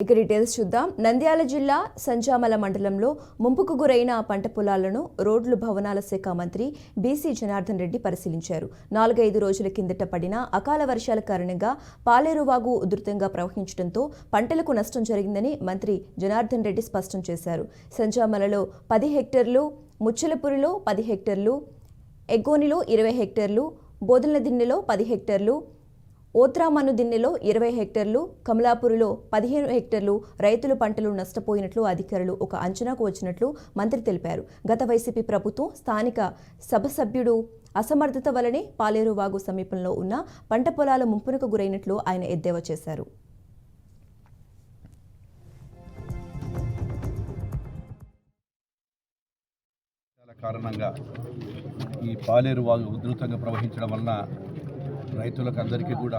ఇక డీటెయిల్స్ చూద్దాం. నంద్యాల జిల్లా సంజామల మండలంలో ముంపుకు గురైన పంట పొలాలను రోడ్లు భవనాల శాఖ మంత్రి బీసీ జనార్దన్ రెడ్డి పరిశీలించారు. 4-5 రోజుల కిందట పడిన అకాల వర్షాల కారణంగా పాలేరువాగు ఉధృతంగా ప్రవహించడంతో పంటలకు నష్టం జరిగిందని మంత్రి జనార్దన్ రెడ్డి స్పష్టం చేశారు. సంజామలలో 10 హెక్టార్లు, ముచ్చలపురిలో 10 హెక్టార్లు, ఎగ్గోనిలో 20 హెక్టార్లు, బోదలదిన్నెలో 10 హెక్టార్లు, ఓత్రామనుదిన్నెలో 20 హెక్టార్లు, కమలాపురిలో 15 హెక్టార్లు రైతులు పంటలు నష్టపోయినట్లు అధికారులు ఒక అంచనాకు వచ్చినట్లు మంత్రి తెలిపారు. గత వైసీపీ ప్రభుత్వం స్థానిక సభ సభ్యుడు అసమర్థత వల్లనే పాలేరువాగు సమీపంలో ఉన్న పంట పొలాల ముంపునకు గురైనట్లు ఆయన ఎద్దేవా చేశారు. కారణంగా ఈ పాలేరువాగు ఉధృతంగా ప్రవహించడం వలన రైతులకు అందరికీ కూడా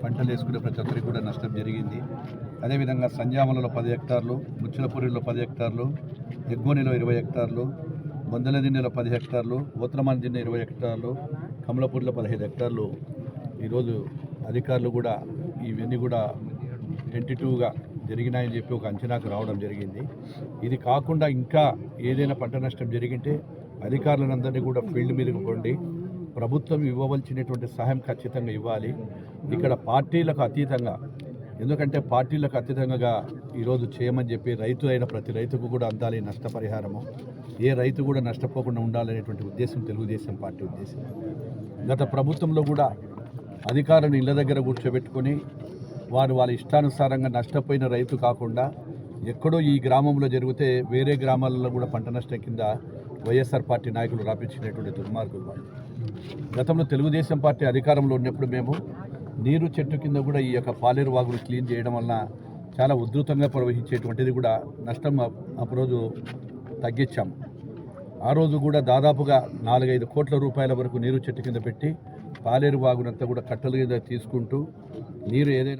పంటలు వేసుకునే ప్రతి ఒక్కరికి కూడా నష్టం జరిగింది. అదేవిధంగా సంజామలలో 10 హెక్టార్లు, ముచ్చలపూరిలో 10 హెక్టార్లు, ఎగ్గోనిలో 20 హెక్టార్లు, బొందలదిన్నెలో 10 హెక్టార్లు, ఓత్రమాన్దిన్నె 20 హెక్టార్లు, కమలపూరిలో 15 హెక్టార్లు ఈరోజు అధికారులు కూడా ఇవన్నీ కూడా టెంటిటివ్గా జరిగినాయని చెప్పి ఒక అంచనాకు రావడం జరిగింది. ఇది కాకుండా ఇంకా ఏదైనా పంట నష్టం జరిగింటే అధికారులందరినీ కూడా ఫీల్డ్ మీదకి పోండి, ప్రభుత్వం ఇవ్వవలసినటువంటి సహాయం ఖచ్చితంగా ఇవ్వాలి. ఇక్కడ పార్టీలకు అతీతంగా, ఎందుకంటే పార్టీలకు అతీతంగా ఈరోజు చేయమని చెప్పి రైతు అయిన ప్రతి రైతుకు కూడా అందాలి నష్టపరిహారము. ఏ రైతు కూడా నష్టపోకుండా ఉండాలనేటువంటి ఉద్దేశం తెలుగుదేశం పార్టీ ఉద్దేశం. గత ప్రభుత్వంలో కూడా అధికారులను ఇళ్ల దగ్గర కూర్చోబెట్టుకొని వాళ్ళ ఇష్టానుసారంగా నష్టపోయిన రైతు కాకుండా ఎక్కడో ఈ గ్రామంలో జరిగితే వేరే గ్రామాలలో కూడా పంట నష్టం కింద వైఎస్ఆర్ పార్టీ నాయకులు రాపించినటువంటి దుర్మార్గులు వాళ్ళు. గతంలో తెలుగుదేశం పార్టీ అధికారంలో ఉన్నప్పుడు మేము నీరు చెట్టు కింద కూడా ఈ యొక్క పాలేరు వాగులు క్లీన్ చేయడం వలన చాలా ఉధృతంగా ప్రవహించేటువంటిది కూడా నష్టం అప్పుడు తగ్గించాము. ఆ రోజు కూడా దాదాపుగా 4-5 కోట్ల రూపాయల వరకు నీరు చెట్టు కింద పెట్టి పాలేరు వాగునంతా కూడా కట్టలు కింద తీసుకుంటూ నీరు ఏదైనా